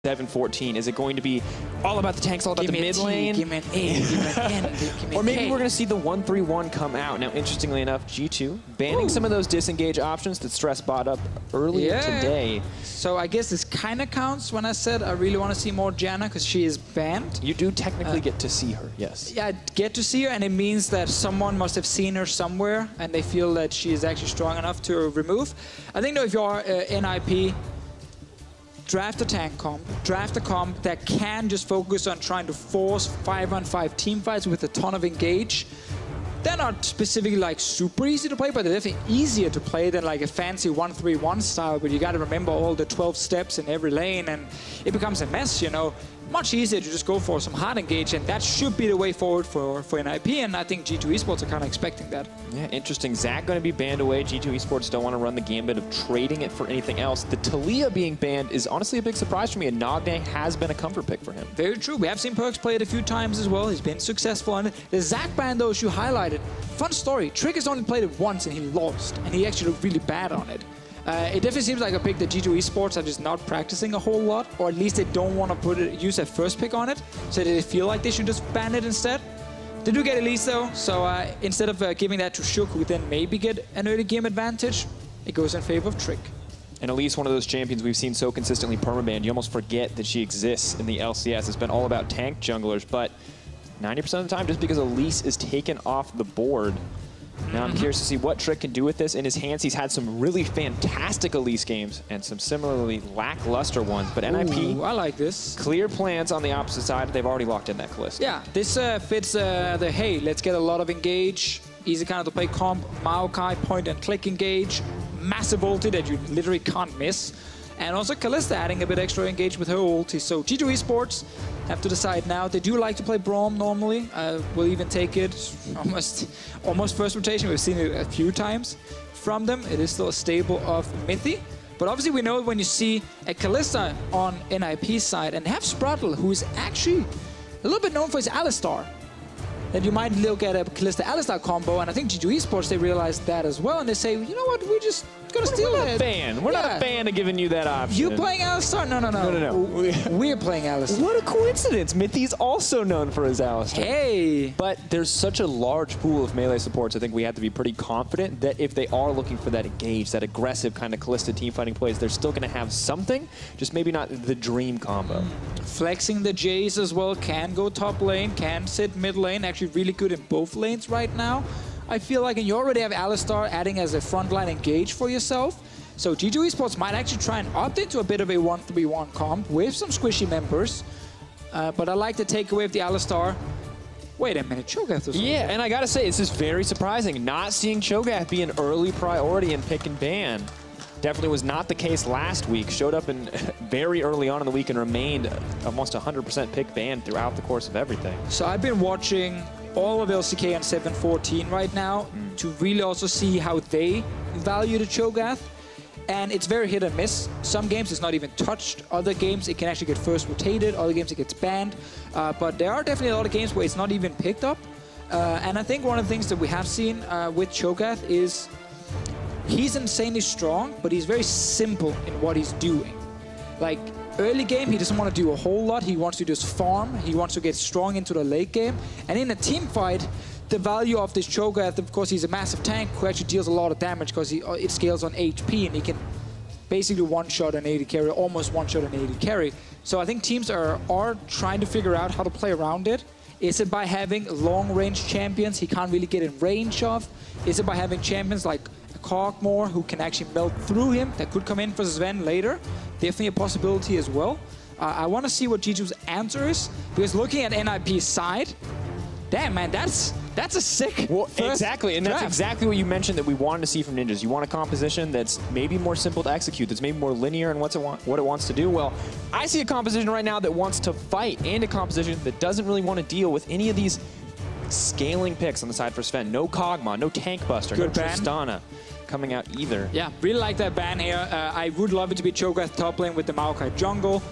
7-14? Is it going to be all about the tanks, all about the mid lane? Give me an A, give me an N, give me or maybe K. we're going to see the 1-3-1 come out. Now, interestingly enough, G2 banning some of those disengage options that Stress bought up earlier today. So I guess this kind of counts when I said I really want to see more Janna because she is banned. You do technically get to see her, yes. Yeah, I get to see her, and it means that someone must have seen her somewhere, and they feel that she is actually strong enough to remove. I think, though, if you're NIP, draft a tank comp, draft a comp that can just focus on trying to force 5-on-5 team fights with a ton of engage. They're not specifically like super easy to play, but they're definitely easier to play than like a fancy 1-3-1 style, but you got to remember all the 12 steps in every lane, and it becomes a mess, you know. Much easier to just go for some hard engage, and that should be the way forward for NIP, and I think G2 Esports are kind of expecting that. Yeah, interesting. Zach going to be banned away. G2 Esports don't want to run the gambit of trading it for anything else. The Taliyah being banned is honestly a big surprise for me, and Nagne has been a comfort pick for him. Very true. We have seen PerkZ play it a few times as well. He's been successful on it. The Zach ban, though, as you highlighted, fun story. Trigger's only played it once, and he lost, and he actually looked really bad on it. It definitely seems like a pick that G2 Esports are just not practicing a whole lot, or at least they don't want to use their first pick on it, so they feel like they should just ban it instead. They do get Elise though, so instead of giving that to Shook, who then maybe get an early game advantage, it goes in favor of Trick. And Elise, one of those champions we've seen so consistently permabanned, you almost forget that she exists in the LCS. It's been all about tank junglers, but 90% of the time, just because Elise is taken off the board. Now I'm curious to see what Trick can do with this. In his hands, he's had some really fantastic Elise games and some similarly lackluster ones. But NIP, I like this. Clear plans on the opposite side. They've already locked in that Kalista. Yeah, this fits the, hey, let's get a lot of engage. Easy kind of to play comp. Maokai, point and click engage. Massive ulti that you literally can't miss. And also Kalista adding a bit extra engage with her ulti. So G2 Esports have to decide now. They do like to play Braum normally. We'll even take it almost first rotation. We've seen it a few times from them. It is still a stable of Mithy. But obviously we know when you see a Kalista on NIP's side and have Sprattel, who is actually a little bit known for his Alistar, that you might look at a Kalista Alistar combo, and I think G2 Esports, they realized that as well, and they say, you know what, we're just gonna steal it. We're not a fan of giving you that option. You playing Alistar? No. We're playing Alistar. What a coincidence. Mithy's also known for his Alistar. Hey! But there's such a large pool of melee supports, I think we have to be pretty confident that if they are looking for that engage, that aggressive kind of Kalista team fighting plays, they're still gonna have something, just maybe not the dream combo. Flexing the Jayce as well, can go top lane, can sit mid lane, actually really good in both lanes right now. I feel like, and you already have Alistar adding as a frontline engage for yourself. So G2 Esports might actually try and opt into a bit of a 1-3-1 comp with some squishy members. But I like the takeaway of the Alistar. Wait a minute, Cho'Gath was Yeah, and I gotta say, this is very surprising. Not seeing Cho'Gath be an early priority in pick and ban. Definitely was not the case last week. Showed up in very early on in the week and remained almost 100% pick ban throughout the course of everything. So I've been watching all of LCK on 7-14 right now to really also see how they value the Cho'Gath. And it's very hit and miss. Some games it's not even touched. Other games it can actually get first rotated. Other games it gets banned. But there are definitely a lot of games where it's not even picked up. And I think one of the things that we have seen with Cho'Gath is he's insanely strong, but he's very simple in what he's doing. Like, early game, he doesn't want to do a whole lot. He wants to just farm. He wants to get strong into the late game. And in a team fight, the value of this Cho'Gath, of course, he's a massive tank who actually deals a lot of damage because it scales on HP, and he can basically one-shot an AD carry, almost one-shot an AD carry. So I think teams are trying to figure out how to play around it. Is it by having long-range champions he can't really get in range of? Is it by having champions like Cogmore who can actually melt through him that could come in for Zven later? Definitely a possibility as well. I want to see what G2's answer is, because looking at NIP's side, damn man, that's a sick exactly, and that's exactly what you mentioned that we wanted to see from Ninjas. You want a composition that's maybe more simple to execute, that's maybe more linear in what it wants to do. Well, I see a composition right now that wants to fight, and a composition that doesn't really want to deal with any of these scaling picks on the side for Zven. No Kog'Maw, no Tank Buster, no Tristana coming out either. Yeah, really like that ban here. I would love it to be Cho'Gath top lane with the Maokai jungle,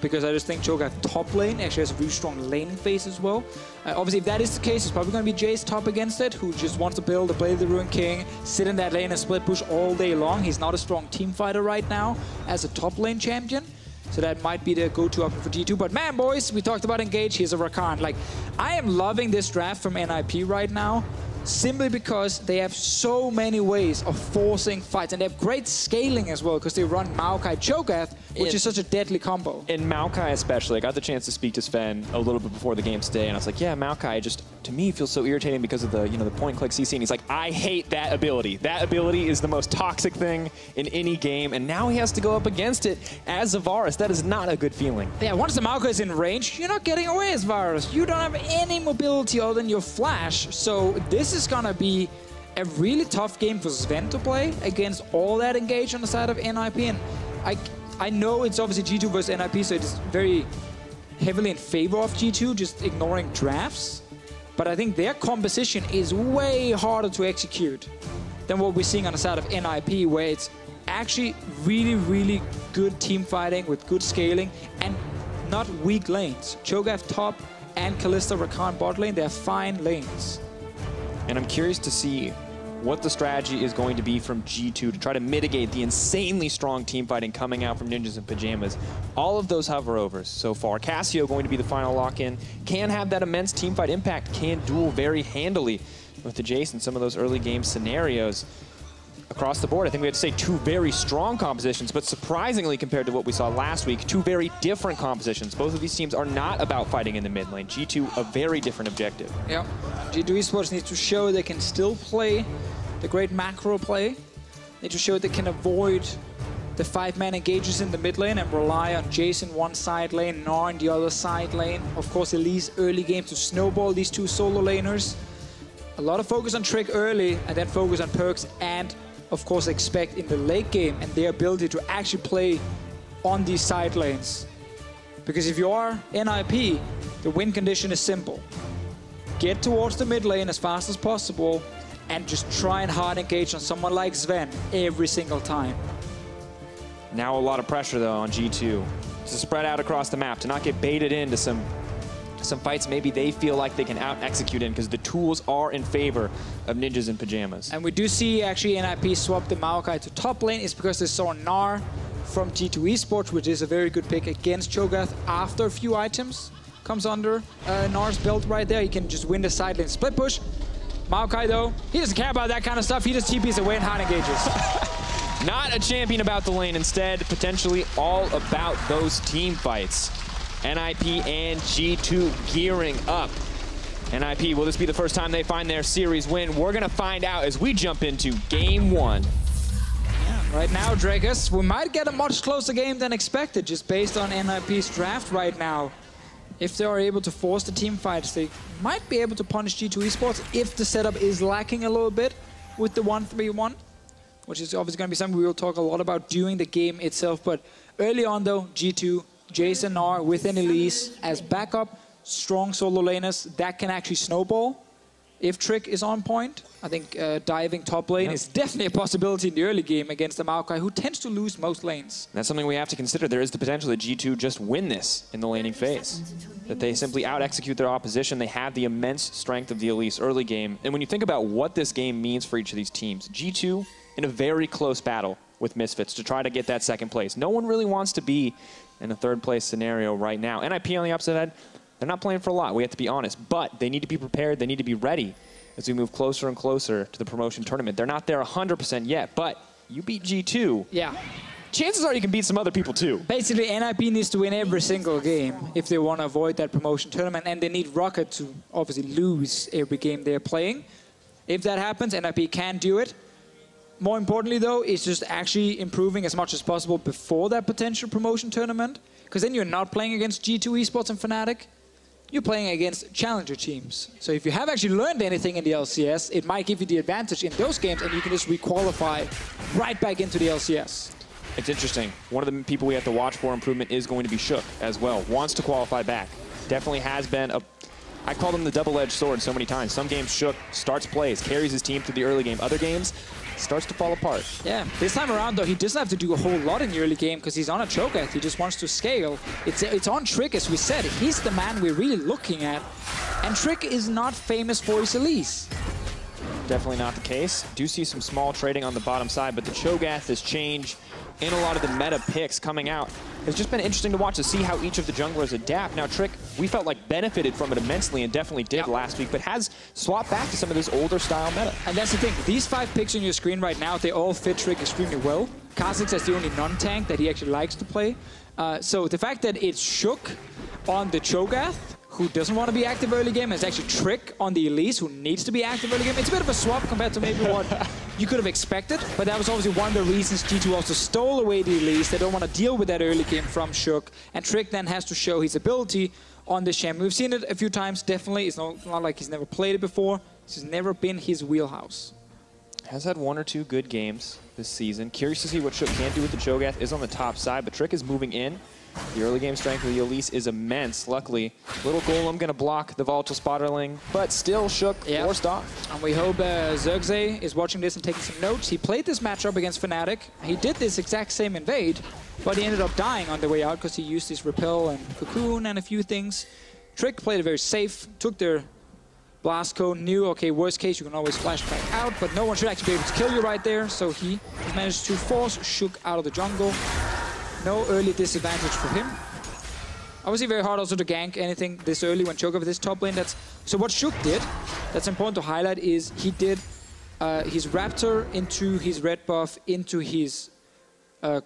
because I just think Cho'Gath top lane actually has a really strong lane phase as well. Obviously, if that is the case, it's probably going to be Jayce top against it, who just wants to build a Blade of the Ruined King, sit in that lane and split push all day long. He's not a strong team fighter right now as a top lane champion. So that might be the go-to option for G2. But man, boys, we talked about Engage. Here's a Rakan. Like, I am loving this draft from NIP right now, simply because they have so many ways of forcing fights. And they have great scaling as well, because they run Maokai Cho'Gath, which is such a deadly combo. In Maokai especially, I got the chance to speak to Zven a little bit before the game today, and I was like, yeah, Maokai just, to me, feels so irritating because of the, the point-click CC. And he's like, I hate that ability. That ability is the most toxic thing in any game, and now he has to go up against it as a Varus. That is not a good feeling. Yeah, once the Maokai is in range, you're not getting away as Varus. You don't have any mobility other than your flash, so this is gonna be a really tough game for Zven to play against all that Engage on the side of NIP. And I know it's obviously G2 versus NIP, so it's very heavily in favor of G2, just ignoring drafts. But I think their composition is way harder to execute than what we're seeing on the side of NIP, where it's actually really, really good team fighting with good scaling and not weak lanes. Cho'Gath top and Kalista Rakan bot lane, they're fine lanes. And I'm curious to see what the strategy is going to be from G2 to try to mitigate the insanely strong team fighting coming out from Ninjas in Pyjamas. All of those hover-overs so far. Cassio going to be the final lock-in. Can have that immense team fight impact. Can duel very handily with the Jayce in some of those early game scenarios. Across the board, I think we have to say two very strong compositions, but surprisingly, compared to what we saw last week, two very different compositions. Both of these teams are not about fighting in the mid lane. G2, a very different objective. Yeah, G2 eSports needs to show they can still play the great macro play. They need to show they can avoid the 5-man engages in the mid lane and rely on Jayce in one side lane, Gnar in the other side lane. Of course, Elise early game to snowball these two solo laners. A lot of focus on Trick early, and then focus on PerkZ, and of course expect in the late game and their ability to actually play on these side lanes. Because if you are NIP, the win condition is simple. Get towards the mid lane as fast as possible and just try and hard engage on someone like Zven every single time. Now a lot of pressure though on G2 to spread out across the map, to not get baited into some fights maybe they feel like they can out-execute in, because the tools are in favor of Ninjas in Pyjamas. And we do see actually NIP swap the Maokai to top lane. It's because they saw Gnar from G2 eSports, which is a very good pick against Cho'Gath after a few items comes under Gnar's belt right there. He can just win the side lane split push. Maokai though, he doesn't care about that kind of stuff. He just TPs away and hard engages. Not a champion about the lane, instead potentially all about those team fights. NIP and G2 gearing up. NIP, will this be the first time they find their series win? We're going to find out as we jump into Game 1. Yeah, right now, Dragus, we might get a much closer game than expected, just based on NIP's draft right now. If they are able to force the team fights, they might be able to punish G2 eSports if the setup is lacking a little bit with the 1-3-1, which is obviously going to be something we will talk a lot about during the game itself. But early on, though, G2, Jayce and Gnar with an Elise as backup, strong solo laners that can actually snowball if Trick is on point. I think diving top lane is definitely a possibility in the early game against the Maokai, who tends to lose most lanes. That's something we have to consider. There is the potential that G2 just win this in the laning phase. That they simply out-execute their opposition. They have the immense strength of the Elise early game. And when you think about what this game means for each of these teams, G2 in a very close battle with Misfits to try to get that second place. No one really wants to be in a third place scenario right now. NIP on the opposite end, they're not playing for a lot, we have to be honest, but they need to be prepared, they need to be ready as we move closer and closer to the promotion tournament. They're not there 100% yet, but you beat G2. Yeah. Chances are you can beat some other people too. Basically, NIP needs to win every single game if they want to avoid that promotion tournament, and they need Rocket to obviously lose every game they're playing. If that happens, NIP can do it. More importantly, though, is just actually improving as much as possible before that potential promotion tournament, because then you're not playing against G2 eSports and Fnatic. You're playing against challenger teams. So if you have actually learned anything in the LCS, it might give you the advantage in those games, and you can just re-qualify right back into the LCS. It's interesting. One of the people we have to watch for improvement is going to be Shook as well. Wants to qualify back. Definitely has been a... I called him the double-edged sword so many times. Some games Shook starts plays, carries his team through the early game. Other games starts to fall apart. Yeah, this time around though, he doesn't have to do a whole lot in the early game because he's on a Cho'Gath. He just wants to scale. It's on Trick, as we said. He's the man we're really looking at. And Trick is not famous for his Elise. Definitely not the case. Do see some small trading on the bottom side, but the Cho'Gath, this change in a lot of the meta picks coming out. It's just been interesting to watch to see how each of the junglers adapt. Now, Trick, we felt like benefited from it immensely and definitely did last week, but has swapped back to some of this older style meta. And that's the thing. These 5 picks on your screen right now, they all fit Trick extremely well. Kha'Zix is the only non-tank that he actually likes to play. So the fact that it's Shook on the Cho'Gath, who doesn't want to be active early game, and it's actually Trick on the Elise, who needs to be active early game. It's a bit of a swap compared to maybe what you could have expected, but that was obviously one of the reasons G2 also stole away the Elise. They don't want to deal with that early game from Shook, and Trick then has to show his ability on the champion. We've seen it a few times, definitely. It's not like he's never played it before. It's never been his wheelhouse. Has had 1 or 2 good games this season. Curious to see what Shook can do with the Cho'Gath. Is on the top side, but Trick is moving in. The early game strength of the Elise is immense. Luckily, little Golem going to block the volatile Spratteling, but still Shook forced off. And we hope Zergze is watching this and taking some notes. He played this matchup against Fnatic. He did this exact same invade, but he ended up dying on the way out because he used his Repel and Cocoon and a few things. Trick played it very safe, took their Blast Cone, knew, okay, worst case, you can always flash back out, but no one should actually be able to kill you right there, so he managed to force Shook out of the jungle. No early disadvantage for him. Obviously very hard also to gank anything this early when Cho'Gath with his top lane. So what Shook did, that's important to highlight, is he did his Raptor into his red buff into his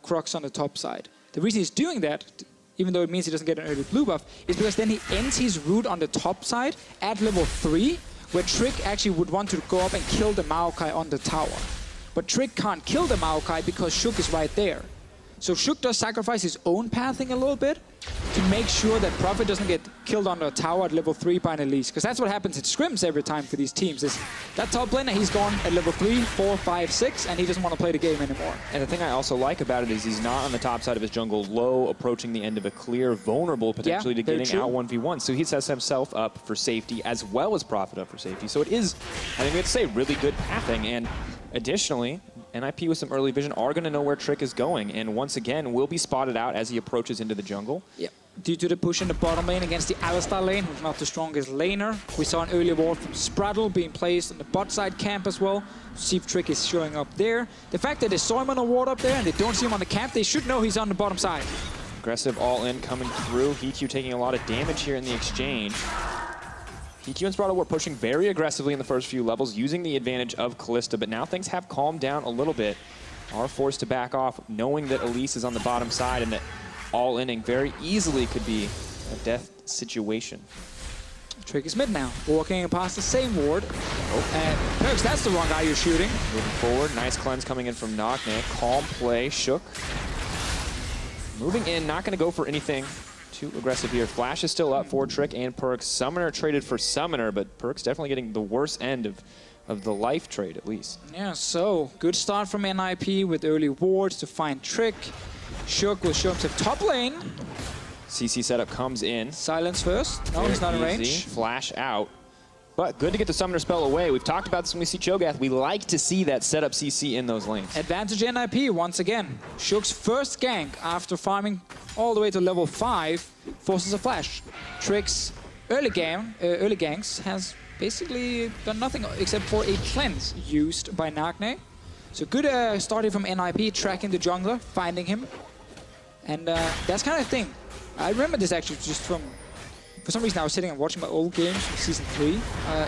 Crux on the top side. The reason he's doing that, even though it means he doesn't get an early blue buff, is because then he ends his root on the top side at level 3, where Trick actually would want to go up and kill the Maokai on the tower. But Trick can't kill the Maokai because Shook is right there. So Shook does sacrifice his own pathing a little bit to make sure that Prophet doesn't get killed on the tower at level 3 by an Elise. Because that's what happens at scrims every time for these teams. Is that top laner, he's gone at level 3, 4, 5, 6, and he doesn't want to play the game anymore. And the thing I also like about it is he's not on the top side of his jungle low, approaching the end of a clear, vulnerable potentially to getting out 1v1. So he sets himself up for safety as well as Prophet up for safety. So it is, I think we have to say, really good pathing. And additionally, NIP with some early vision are going to know where Trick is going, and once again will be spotted out as he approaches into the jungle. Yep. Due to the push in the bottom lane against the Alistar lane, who's not the strongest laner. We saw an early ward from Sprattel being placed in the bot side camp as well. See if Trick is showing up there. The fact that they saw him on a ward up there and they don't see him on the camp, they should know he's on the bottom side. Aggressive all-in coming through. HeaQ taking a lot of damage here in the exchange. HeaQ and Sprattel were pushing very aggressively in the first few levels, using the advantage of Kalista, but now things have calmed down a little bit. Are forced to back off, knowing that Elise is on the bottom side and that all-inning very easily could be a death situation. Trick is mid now, walking past the same ward. And PerkZ, that's the wrong guy you're shooting. Moving forward, nice cleanse coming in from Nagne. Calm play, Shook. Moving in, not going to go for anything too aggressive here. Flash is still up for Trick and PerkZ. Summoner traded for Summoner, but PerkZ definitely getting the worst end of the life trade, at least. Yeah, so good start from NIP with early wards to find Trick. Shook will show himself top lane. CC setup comes in. Silence first. No, he's not in range. Flash out. But good to get the Summoner spell away. We've talked about this when we see Cho'Gath. We like to see that setup CC in those lanes. Advantage NIP once again. Shook's first gank after farming all the way to level 5 forces a flash. Trick's early ganks has basically done nothing except for a cleanse used by Nagne. So good starting from NIP, tracking the jungler, finding him. And that's kind of thing. I remember this actually just from... For some reason, I was sitting and watching my old games from Season 3.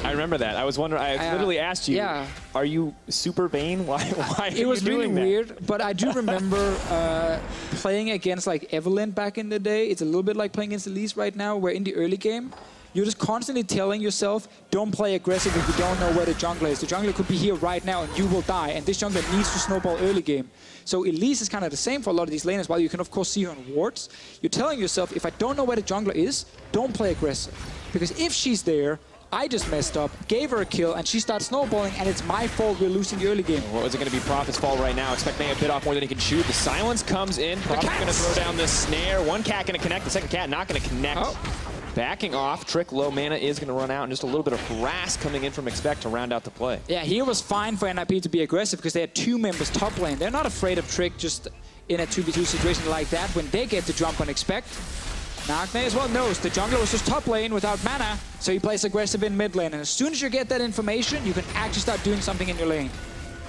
I remember that. I was wondering, I literally asked you, are you super Bane? Why are you doing that? It was really weird, but I do remember playing against like Evelyn back in the day. It's a little bit like playing against Elise right now, where in the early game, you're just constantly telling yourself, don't play aggressive if you don't know where the jungler is. The jungler could be here right now and you will die, and this jungler needs to snowball early game. So Elise is kind of the same for a lot of these laners. While you can of course see her on wards, you're telling yourself, if I don't know where the jungler is, don't play aggressive. Because if she's there, I just messed up, gave her a kill, and she starts snowballing, and it's my fault we're losing the early game. What is it going to be? Prophet's fall right now. Expect May a bit off more than he can shoot. The silence comes in. Prophet's going to throw down the snare. One cat going to connect. The second cat not going to connect. Backing off. Trick low mana is going to run out, and just a little bit of harass coming in from Expect to round out the play. Yeah, here was fine for NIP to be aggressive because they had 2 members top lane. They're not afraid of Trick just in a 2v2 situation like that when they get to jump on Expect. Nagne as well knows the jungler was just top lane without mana, so he plays aggressive in mid lane. And as soon as you get that information, you can actually start doing something in your lane.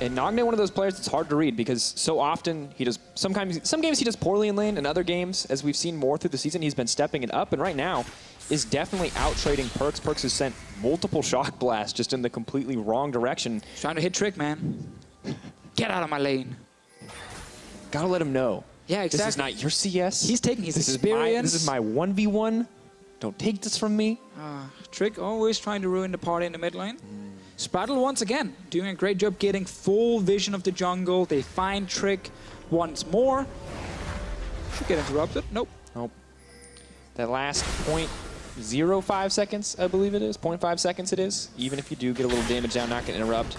And Nagne, one of those players that's hard to read because so often he does, some games he does poorly in lane, and other games, as we've seen more through the season, he's been stepping it up, and right now is definitely out-trading PerkZ. PerkZ has sent multiple shock blasts just in the completely wrong direction. Trying to hit Trick, man. Get out of my lane. Gotta let him know. Yeah, exactly. This is not your CS. He's taking his experience. This is my 1v1. Don't take this from me. Trick always trying to ruin the party in the mid lane. Sprattel once again doing a great job getting full vision of the jungle. They find Trick once more. Should get interrupted. Nope. Nope. That last 0.05 seconds, I believe it is. 0.5 seconds it is. Even if you do get a little damage down, not going to interrupt.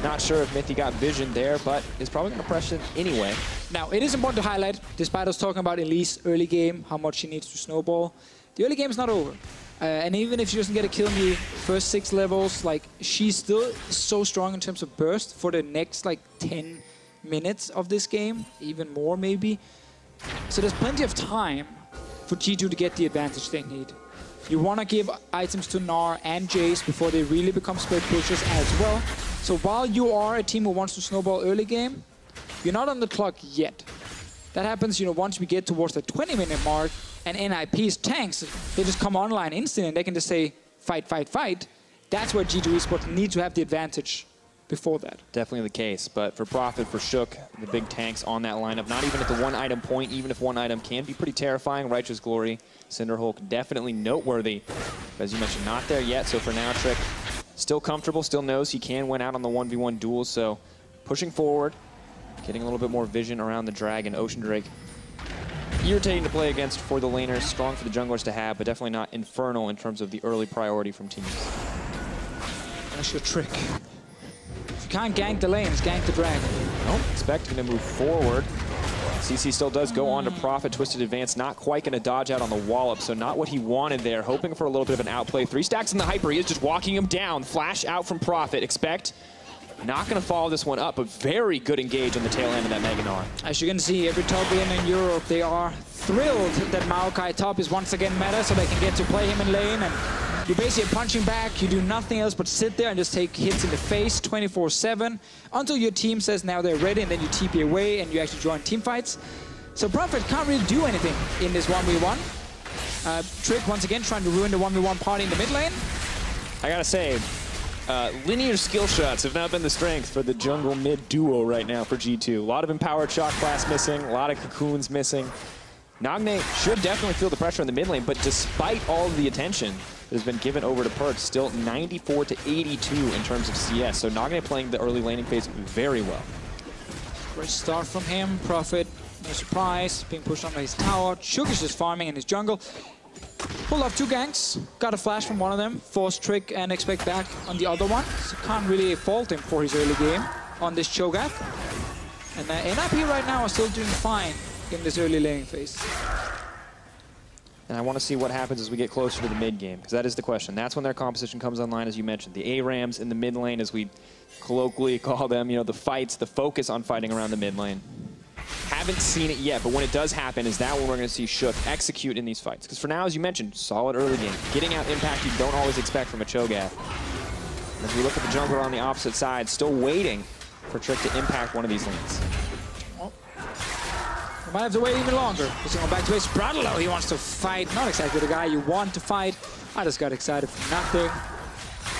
Not sure if Mithy got vision there, but is probably going to press it anyway. Now, it is important to highlight, despite us talking about Elise early game, how much she needs to snowball, the early game is not over. And even if she doesn't get a kill in the first 6 levels, like, she's still so strong in terms of burst for the next, like, 10 minutes of this game, even more maybe. So there's plenty of time for G2 to get the advantage they need. You want to give items to Gnar and Jayce before they really become split pushers as well. So while you are a team who wants to snowball early game, you're not on the clock yet. That happens, you know, once we get towards the 20-minute mark, and NIP's tanks, they just come online instantly and they can just say, fight, fight, fight. That's where G2 eSports need to have the advantage before that. Definitely the case, but for Profit, for Shook, the big tanks on that lineup, not even at the 1-item point, even if 1 item can be pretty terrifying. Righteous Glory, Cinderhulk, definitely noteworthy. As you mentioned, not there yet, so for now, Trick still comfortable, still knows he can win out on the 1v1 duels, so pushing forward, getting a little bit more vision around the Dragon. Ocean Drake, irritating to play against for the laners, strong for the junglers to have, but definitely not infernal in terms of the early priority from teams. That's your trick. If you can't gank the lanes, gank the Dragon. Nope, expecting to move forward. CC still does go on to Profit, Twisted Advance, not quite going to dodge out on the wallop, so not what he wanted there, hoping for a little bit of an outplay. 3 stacks in the Hyper, he is just walking him down. Flash out from Profit, expect. Not going to follow this one up, but very good engage on the tail end of that Mega Gnar. As you can see, every top lane in Europe, they are thrilled that Maokai top is once again meta, so they can get to play him in lane. And you're basically punching back, you do nothing else but sit there and just take hits in the face 24/7 until your team says now they're ready, and then you TP away and you actually join team fights. So Profit can't really do anything in this 1v1. Trick once again trying to ruin the 1v1 party in the mid lane. I gotta say, linear skill shots have not been the strength for the jungle mid duo right now for G2. A lot of empowered shock blast missing, a lot of cocoons missing. Nagne should definitely feel the pressure in the mid lane, but despite all of the attention that has been given over to PerkZ, still 94-82 in terms of CS. So Nagne playing the early laning phase very well. Great start from him. Profit, no surprise, being pushed onto his tower. Cho'Gath is just farming in his jungle. Pulled off 2 ganks, got a flash from one of them, forced Trick and expect back on the other one. So can't really fault him for his early game on this Cho'Gath. And NIP right now are still doing fine in this early laning phase. And I want to see what happens as we get closer to the mid game, because that is the question. That's when their composition comes online, as you mentioned. The ARAMs in the mid lane, as we colloquially call them, you know, the fights, the focus on fighting around the mid lane. Haven't seen it yet, but when it does happen, is that when we're going to see Shook execute in these fights? Because for now, as you mentioned, solid early game. Getting out impact you don't always expect from a Cho'Gath. And as we look at the jungler on the opposite side, still waiting for Trick to impact one of these lanes. We might have to wait even longer. He's going back to his Sprattel. He wants to fight. Not exactly the guy you want to fight. I just got excited for nothing.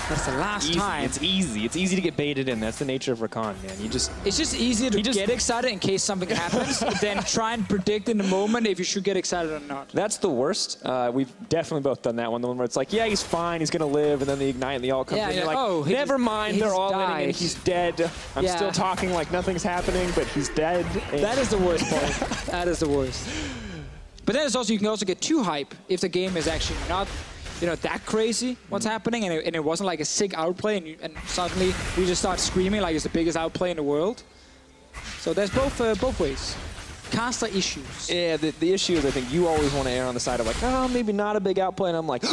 That's the last time. It's easy. It's easy to get baited in. That's the nature of Rakan, man. It's just easier to get excited in case something happens than try and predict in the moment if you should get excited or not. That's the worst. We've definitely both done that one. The one where it's like, yeah, he's fine, he's going to live, and then the Ignite and the all comes in. You're like, oh, never mind, they're all in and he's dead. I'm still talking like nothing's happening, but he's dead. That is the worst part. That is the worst. But then it's also, you can also get too hype if the game is actually not, you know, that crazy what's happening, and it wasn't like a sick outplay, and suddenly we just start screaming like it's the biggest outplay in the world. So there's both ways. Caster issues. Yeah, the issue is I think you always want to err on the side of like, oh, maybe not a big outplay, and I'm like,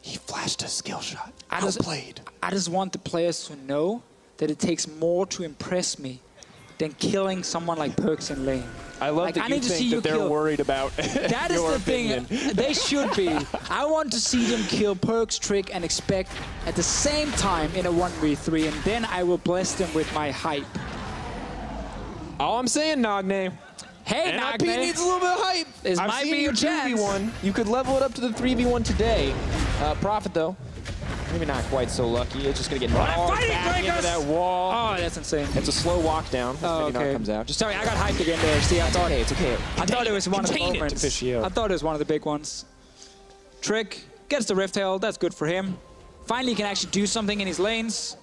he flashed a skill shot. Outplayed. I just want the players to know that it takes more to impress me than killing someone like PerkZ in lane. I love that you think that they're worried about that is the thing. They should be. I want to see them kill PerkZ, Trick, and Expect at the same time in a 1v3, and then I will bless them with my hype. All I'm saying, Nagne. Hey, NIP Nagne. needs a little bit of hype. This I've might seen be your chance. 2v1. You could level it up to the 3v1 today. Profit, though. Maybe not quite so lucky. It's just going to get knocked back into that wall. Oh, that's insane. It's a slow walk down. Oh, maybe okay. comes out. Just sorry, I got hyped again there. See, I thought it's okay. I thought it was one of the moments. I thought it was one of the big ones. Trick gets the Rift Herald. That's good for him. Finally, he can actually do something in his lanes,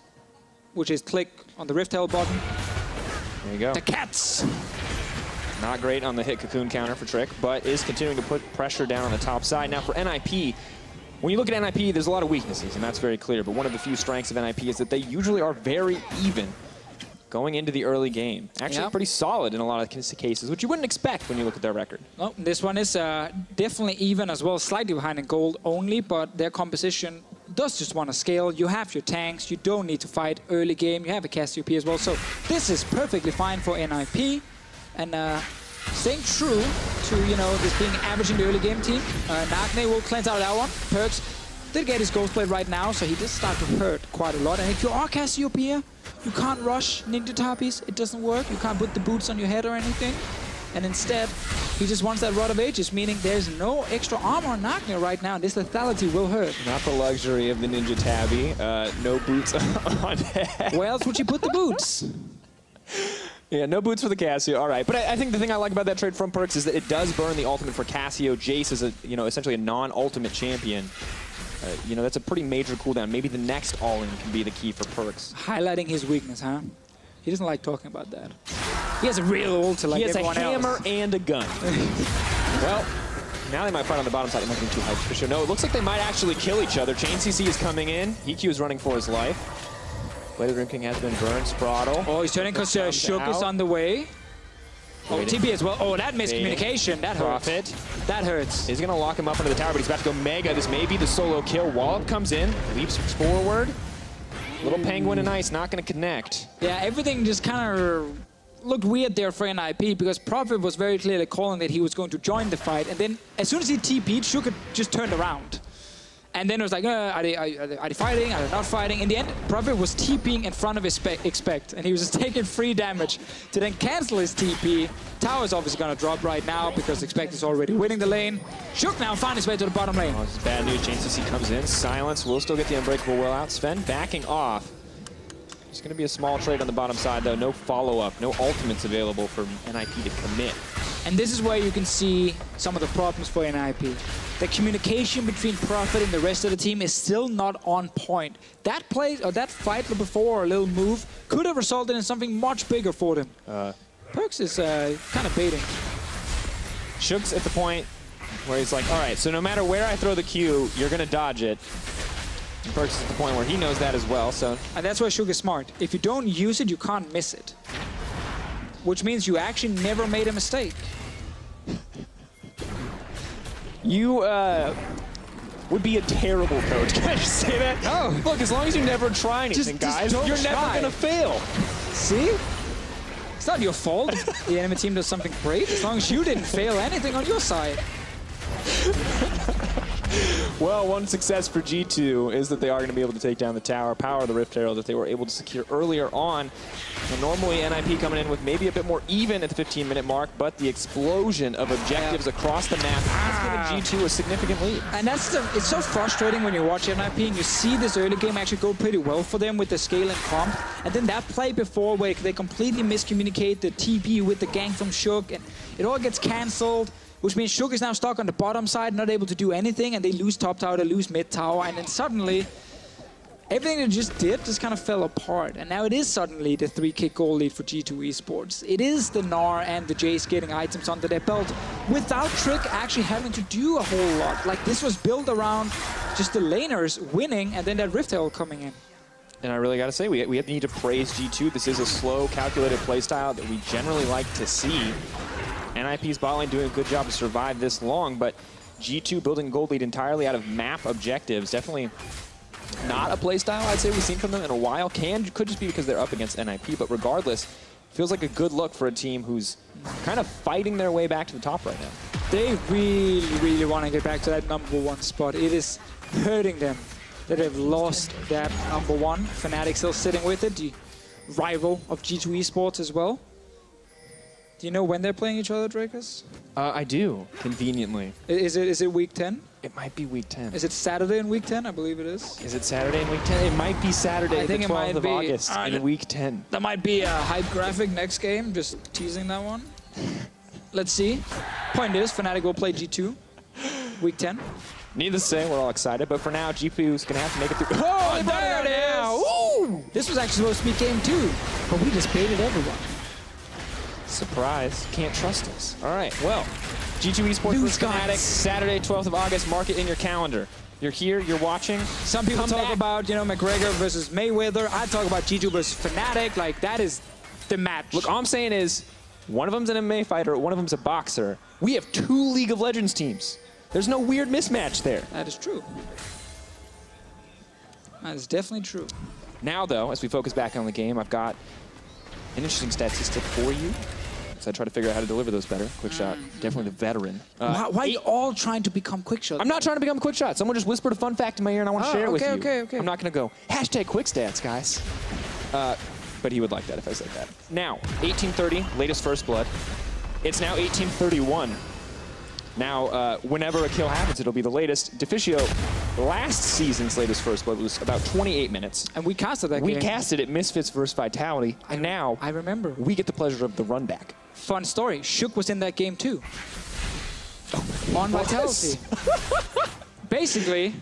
which is click on the Rift Herald button. There you go. The cats. Not great on the hit cocoon counter for Trick, but is continuing to put pressure down on the top side. Now for NIP, when you look at NIP, there's a lot of weaknesses, and that's very clear. But one of the few strengths of NIP is that they usually are very even going into the early game. Actually pretty solid in a lot of cases, which you wouldn't expect when you look at their record. Well, this one is definitely even as well, slightly behind in gold only, but their composition does just want to scale. You have your tanks, you don't need to fight early game, you have a Cassiopeia as well. So this is perfectly fine for NIP. And staying true to, you know, this being average in the early game team. Nagne will cleanse out that one. PerkZ did get his Ghost Blade right now, so he did start to hurt quite a lot. And if you are Cassiopeia, you can't rush Ninja Tapis. It doesn't work. You can't put the boots on your head or anything. And instead, he just wants that Rod of Ages, meaning there's no extra armor on Nagne right now, and this lethality will hurt. Not the luxury of the Ninja Tabby. No boots on head. Where else would you put the boots? Yeah, no boots for the Cassio. All right, but I think the thing I like about that trade from PerkZ is that it does burn the ultimate for Cassio. Jayce is essentially a non-ultimate champion. That's a pretty major cooldown. Maybe the next all-in can be the key for PerkZ. Highlighting his weakness, huh? He doesn't like talking about that. He has a real ulti like everyone else. He has a hammer and a gun. Well, now they might fight on the bottom side. It might be too hyped for sure. No, it looks like they might actually kill each other. Chain CC is coming in. HeaQ is running for his life. Blade of the Rim King has been burned. Sprattel. Oh, he's turning because HeaQ is on the way. Oh, TP as well. Oh, that miscommunication. That hurts. Profit. That hurts. He's going to lock him up into the tower, but he's about to go mega. This may be the solo kill. Wallop comes in, leaps forward. Little Penguin and Ice not going to connect. Yeah, everything just kind of looked weird there for NIP because Profit was very clearly calling that he was going to join the fight. And then as soon as he TP'd, HeaQ just turned around. And then it was like, are they fighting? Are they not fighting? In the end, Profit was TPing in front of Expect, and he was just taking free damage to then cancel his TP. Tower's obviously going to drop right now because Expect is already winning the lane. HeaQ now found his way to the bottom lane. Oh, this is bad news. Chain CC comes in. Silence will still get the Unbreakable Will out. Zven backing off. It's going to be a small trade on the bottom side, though. No follow-up, no ultimates available for NIP to commit. And this is where you can see some of the problems for NIP. The communication between Profit and the rest of the team is still not on point. That play or that fight before, or a little move, could have resulted in something much bigger for them. PerkZ is kind of baiting. HeaQ's at the point where he's like, all right, so no matter where I throw the Q, you're going to dodge it. And PerkZ is at the point where he knows that as well. So, and that's why HeaQ is smart. If you don't use it, you can't miss it. Which means you actually never made a mistake. You would be a terrible coach. Can I just say that? No. Look, as long as you never try anything, guys, you're never going to fail. See? It's not your fault if the enemy team does something great, as long as you didn't fail anything on your side. Well, one success for G2 is that they are going to be able to take down the tower, power the Rift Herald that they were able to secure earlier on. And normally NIP coming in with maybe a bit more even at the 15-minute mark, but the explosion of objectives across the map has given G2 a significant lead. And it's so frustrating when you watch NIP and you see this early game actually go pretty well for them with the scale and comp. And then that play before where they completely miscommunicate the TP with the gank from HeaQ and it all gets cancelled. Which means HeaQ is now stuck on the bottom side, not able to do anything, and they lose top tower, they lose mid tower, and then suddenly, everything they just did just kind of fell apart. And now it is suddenly the 3-kick goal lead for G2 eSports. It is the Gnar and the Jayce getting items under their belt without Trick actually having to do a whole lot. Like, this was built around just the laners winning, and then that Rift Herald coming in. And I really got to say, we need to praise G2. This is a slow, calculated playstyle that we generally like to see. NIP's bot lane doing a good job to survive this long, but G2 building gold lead entirely out of map objectives. Definitely not a playstyle I'd say we've seen from them in a while. Could just be because they're up against NIP, but regardless, Feels like a good look for a team who's kind of fighting their way back to the top right now. They really, really want to get back to that #1 spot. It is hurting them that they've lost that #1. Fnatic still sitting with it, the rival of G2 eSports as well. Do you know when they're playing each other, Drakus? I do, conveniently. Is it week 10? It might be week 10. Is it Saturday in week 10? I believe it is. Is it Saturday in week 10? It might be Saturday, I think the 12th of August in week 10. That might be a hype graphic next game, just teasing that one. Let's see. Point is, Fnatic will play G2, week 10. Needless to say, we're all excited, but for now, GPU's going to have to make it through. Oh, there it is! Ooh! This was actually supposed to be game 2, but we just baited everyone. Surprise. Can't trust us. All right, well, G2 eSports versus Fnatic, Saturday, 12th of August. Mark it in your calendar. You're here, you're watching. Some people talk about, you know, McGregor versus Mayweather. I talk about G2 versus Fnatic. Like, that is the match. Look, all I'm saying is, one of them's an MMA fighter, one of them's a boxer. We have 2 League of Legends teams. There's no weird mismatch there. That is true. That is definitely true. Now, though, as we focus back on the game, I've got an interesting statistic for you. So I try to figure out how to deliver those better. Quick shot, definitely the veteran. Why are you all trying to become quick shot? I'm not trying to become a quick shot. Someone just whispered a fun fact in my ear and I want to share it with you. Okay. I'm not going to go, #quick stats, guys. But he would like that if I said that. Now, 1830, latest First Blood. It's now 1831. Now, whenever a kill happens, it'll be the latest. Deficio, last season's latest First Blood was about 28 minutes. And we casted that game. We casted it, Misfits versus Vitality, and now I remember. We get the pleasure of the run back. Fun story, HeaQ was in that game too. On Vitality. Basically,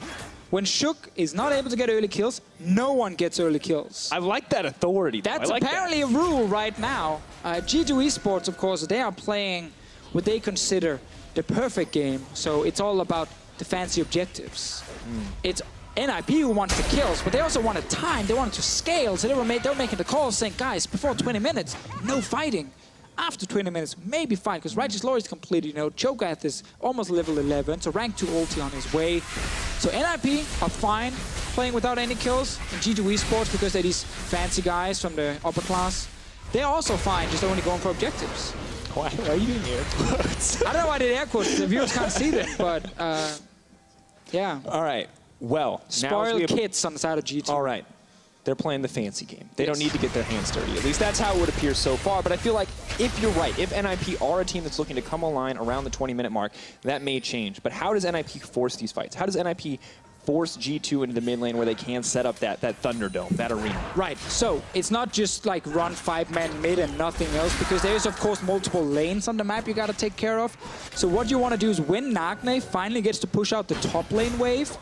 when HeaQ is not able to get early kills, no one gets early kills. I like that authority. That's apparently a rule right now. G2 eSports, of course, they are playing what they consider the perfect game. So it's all about the fancy objectives. It's NIP who wants the kills, but they also wanted time. They wanted to scale, so they were making the calls saying, guys, before 20 minutes, no fighting. After 20 minutes, maybe fight, because Righteous Lord is completed, you know. Cho'Gath is almost level 11, so rank 2 ulti on his way. So NIP are fine playing without any kills in G2 eSports because they're these fancy guys from the upper class. They're also fine, just only going for objectives. Why are you doing air quotes? I don't know why I did air quotes, the viewers can't see them, but yeah. All right, well. Spoiled kits on the side of G2. All right. They're playing the fancy game. They don't need to get their hands dirty. At least that's how it would appear so far. But I feel like if you're right, if NIP are a team that's looking to come online around the 20-minute mark, that may change. But how does NIP force these fights? How does NIP force G2 into the mid lane where they can set up that Thunderdome, that arena? Right, so it's not just like run 5-man mid and nothing else, because there's of course multiple lanes on the map you gotta take care of. So what you wanna do is when Nagne finally gets to push out the top lane wave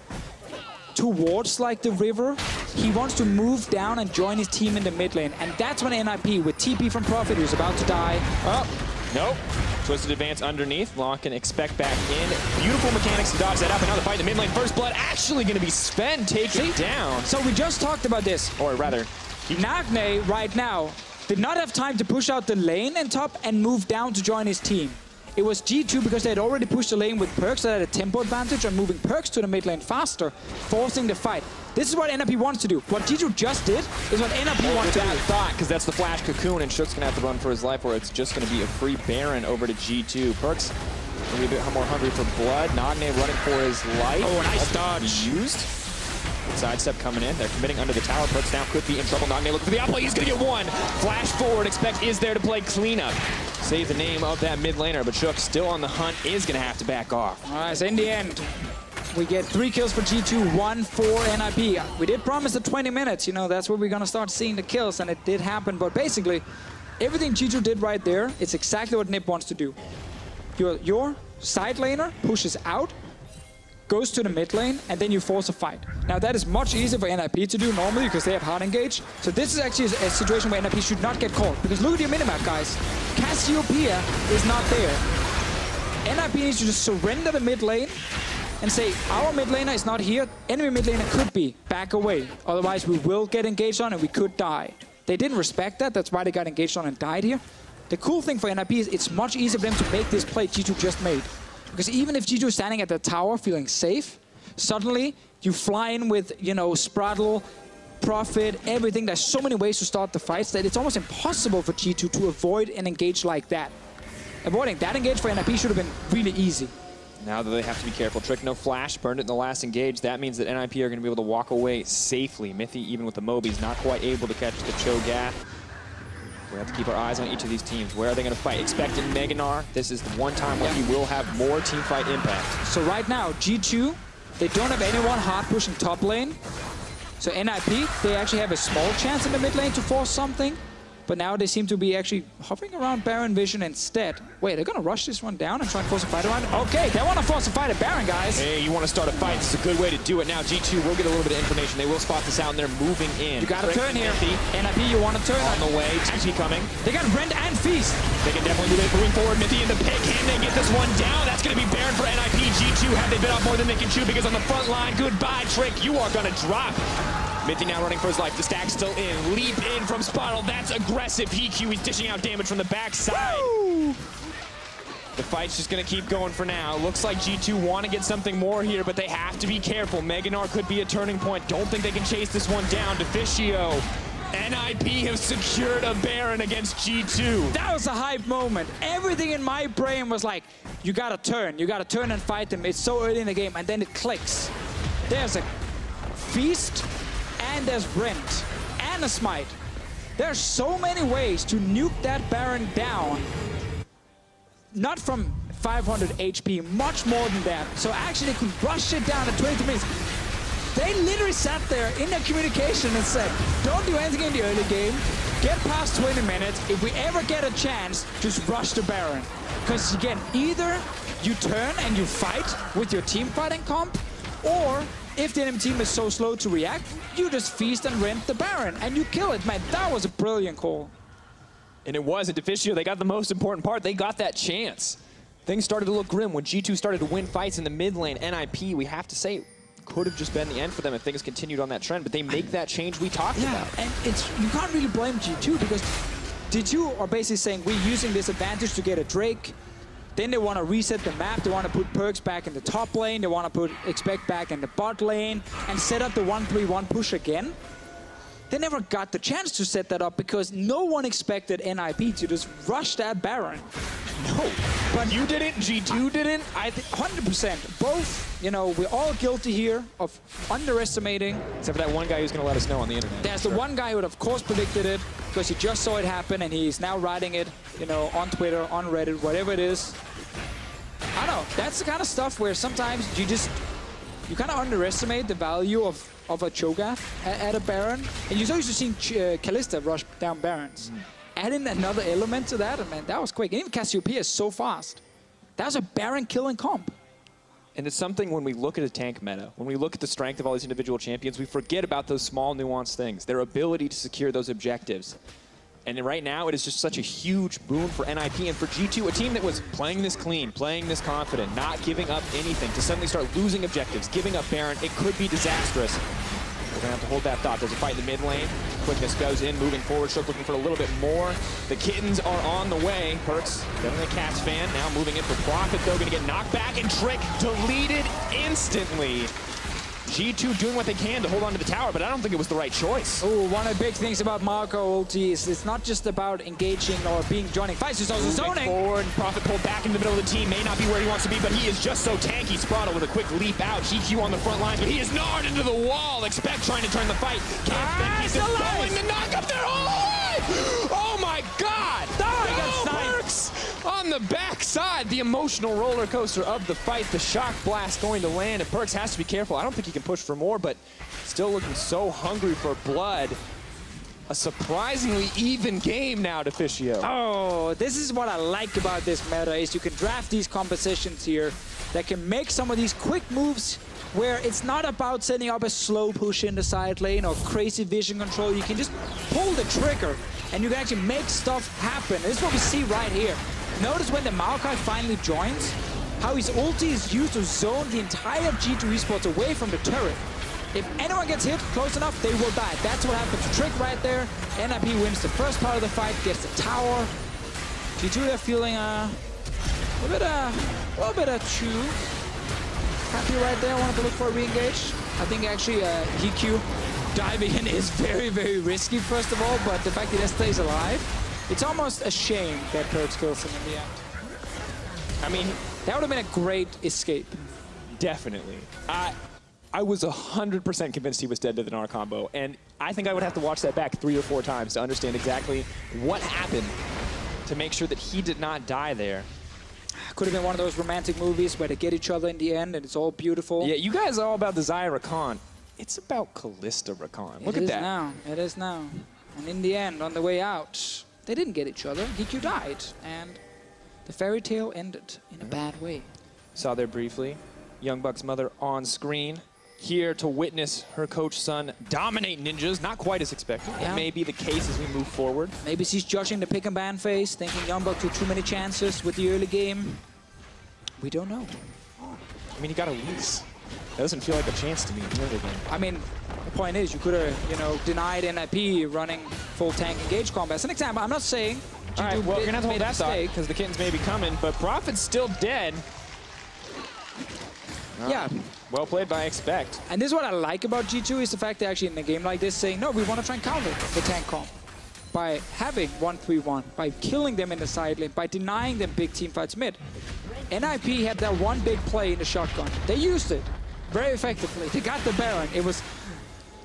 towards like the river, he wants to move down and join his team in the mid lane. And that's when NIP with TP from Prophet, who's about to die. Oh, nope. Twisted advance underneath. Lock and expect back in. Beautiful mechanics to dodge that up. And now the fight in the mid lane. First blood actually going to be Zven taken down. So we just talked about this. Or rather, Nagne right now did not have time to push out the lane and top and move down to join his team. It was G2 because they had already pushed the lane with PerkZ that had a tempo advantage on moving PerkZ to the mid lane faster, forcing the fight. This is what NIP wants to do. What G2 just did is what NIP wants to do. Thought, because that's the flash cocoon, and HeaQ's going to have to run for his life, or it's just going to be a free Baron over to G2. PerkZ going to be a bit more hungry for blood. Nagne running for his life. Oh, nice dodge. Used. Sidestep coming in. They're committing under the tower. PerkZ now could be in trouble. Nagne looking for the outplay. He's going to get one. Flash forward. Expect is there to play cleanup. Save the name of that mid laner, but HeaQ still on the hunt, is going to have to back off. All right, so in the end, we get 3 kills for G2, 1 for NIP. We did promise the 20 minutes, you know, that's where we're going to start seeing the kills, and it did happen. But basically, everything G2 did right there, it's exactly what NIP wants to do. Your side laner pushes out, goes to the mid lane, and then you force a fight. Now that is much easier for NIP to do normally because they have hard engage. So this is actually a situation where NIP should not get caught. Because look at your minimap, guys. Cassiopeia is not there. NIP needs to just surrender the mid lane and say, our mid laner is not here. Enemy mid laner could be. Back away. Otherwise we will get engaged on and we could die. They didn't respect that. That's why they got engaged on and died here. The cool thing for NIP is it's much easier for them to make this play G2 just made. Because even if G2 is standing at the tower feeling safe, suddenly you fly in with, you know, Sprattel, Prophet, everything. There's so many ways to start the fights that it's almost impossible for G2 to avoid an engage like that. Avoiding that engage for NIP should have been really easy. Now that they have to be careful. Trick no flash, burned it in the last engage. That means that NIP are going to be able to walk away safely. Mithy, even with the Mobies, not quite able to catch the Cho'Gath. We have to keep our eyes on each of these teams. Where are they going to fight? Expecting Gnar. This is the one time where he will have more team fight impact. So right now, G2, they don't have anyone hard pushing top lane. So NIP, they actually have a small chance in the mid lane to force something. But now they seem to be actually hovering around Baron Vision instead. Wait, they're going to rush this one down and try and force a fight around it? Okay, they want to force a fight at Baron, guys. Hey, you want to start a fight. This is a good way to do it. Now G2 will get a little bit of information. They will spot this out and they're moving in. You got to turn here. NIP, you want to turn. On the way. TP coming. They got Rend and Feast. They can definitely move it. Moving forward. Mithy in the pick. Can they get this one down? That's going to be Baron for NIP. G2 have they bit off more than they can chew because on the front line, goodbye, Trick. You are going to drop. Mithy now running for his life. The stack's still in. Leap in from Sprattel. That's aggressive. HeaQ, he's dishing out damage from the backside. Woo! The fight's just going to keep going for now. Looks like G2 want to get something more here, but they have to be careful. Gnar could be a turning point. Don't think they can chase this one down. Deficio. NIP have secured a Baron against G2. That was a hype moment. Everything in my brain was like, you got to turn. You got to turn and fight them. It's so early in the game, and then it clicks. There's a Feast. And there's Rent, and a Smite. There's so many ways to nuke that Baron down. Not from 500 HP, much more than that. So actually they could rush it down in 22 minutes. They literally sat there in their communication and said, don't do anything in the early game. Get past 20 minutes. If we ever get a chance, just rush the Baron. Because again, either you turn and you fight with your team fighting comp, or if the enemy team is so slow to react, you just feast and rent the Baron, and you kill it. Man, that was a brilliant call. And it was. At Deficio, they got the most important part. They got that chance. Things started to look grim when G2 started to win fights in the mid lane. NIP, we have to say, could have just been the end for them if things continued on that trend, but they make that change we talked about. And you can't really blame G2, because G2 are basically saying, we're using this advantage to get a Drake. Then they want to reset the map. They want to put PerkZ back in the top lane. They want to put Expect back in the bot lane and set up the 1-3-1 push again. They never got the chance to set that up because no one expected NIP to just rush that Baron. No, but you didn't, G2 didn't. I think 100%. Both, you know, we're all guilty here of underestimating. Except for that one guy who's going to let us know on the internet. There's the one guy who would, of course, predicted it because he just saw it happen and he's now writing it, you know, on Twitter, on Reddit, whatever it is. I don't know. That's the kind of stuff where sometimes you kind of underestimate the value of a Cho'Gath at a Baron. And you're so used to seeing Kalista rush down Barons. Adding another element to that, and man, that was quick. And even Cassiopeia is so fast. That was a Baron killing comp. And it's something when we look at a tank meta, when we look at the strength of all these individual champions, we forget about those small nuanced things, their ability to secure those objectives. And right now, it is just such a huge boon for NIP and for G2, a team that was playing this clean, playing this confident, not giving up anything, to suddenly start losing objectives, giving up Baron. It could be disastrous. We're going to have to hold that thought. There's a fight in the mid lane. Quickness goes in, moving forward. Shook looking for a little bit more. The Kittens are on the way. PerkZ, definitely a Cats fan. Now moving in for Prophet, though. Going to get knocked back, and Trick deleted instantly. G2 doing what they can to hold on to the tower, but I don't think it was the right choice. Oh, one of the big things about Maokai ulti is it's not just about engaging or joining fights, it's also zoning. Forward, Prophet pulled back in the middle of the team, may not be where he wants to be, but he is just so tanky. Sprattel with a quick leap out. HeaQ on the front lines, but he is gnarred into the wall. Expect trying to turn the fight. Can't he's going to knock up there all the way! Oh my God! PerkZ on the backside. The emotional roller coaster of the fight. The shock blast going to land, and PerkZ has to be careful. I don't think he can push for more, but still looking so hungry for blood. A surprisingly even game now, Deficio. Oh, this is what I like about this meta, is you can draft these compositions here that can make some of these quick moves where it's not about setting up a slow push in the side lane or crazy vision control. You can just pull the trigger and you can actually make stuff happen. This is what we see right here. Notice when the Maokai finally joins, how his ulti is used to zone the entire G2 eSports away from the turret. If anyone gets hit close enough, they will die. That's what happened to Trick right there. NIP wins the first part of the fight, gets the tower. G2, they're feeling a little bit of chew. Happy right there, wanted to look for a re-engage. I think actually HeaQ diving in is very, very risky, first of all, but the fact that he stays alive, it's almost a shame that PerkZ kills him in the end. I mean, that would have been a great escape. Definitely. I was 100% convinced he was dead to the Gnar combo, and I think I would have to watch that back 3 or 4 times to understand exactly what happened to make sure that he did not die there. Could have been one of those romantic movies where they get each other in the end and it's all beautiful. Yeah, you guys are all about the Xayah Rakan. It's about Kalista Rakan. Look at that. It is now. And in the end, on the way out, they didn't get each other. HeaQ died, and the fairy tale ended in a bad way. Saw there briefly. Young Buck's mother on screen, here to witness her coach's son dominate ninjas. Not quite as expected. Yeah. It may be the case as we move forward. Maybe she's judging the pick and ban phase, thinking Young Buck took too many chances with the early game. We don't know. I mean, he got Elise. That doesn't feel like a chance to me in the early game. I mean, the point is, you could have, you know, denied NIP running full tank engage combat. As an example, I'm not saying. All right, well, you're gonna have to hold that thought because the kittens may be coming, but Prophet's still dead. Yeah. Well played by Expect. And this is what I like about G2 is the fact that actually in a game like this saying, no, we want to try and counter the tank comp by having 1-3-1, by killing them in the side lane, by denying them big team fights mid. NIP had that one big play in the shotgun. They used it very effectively. They got the Baron. It was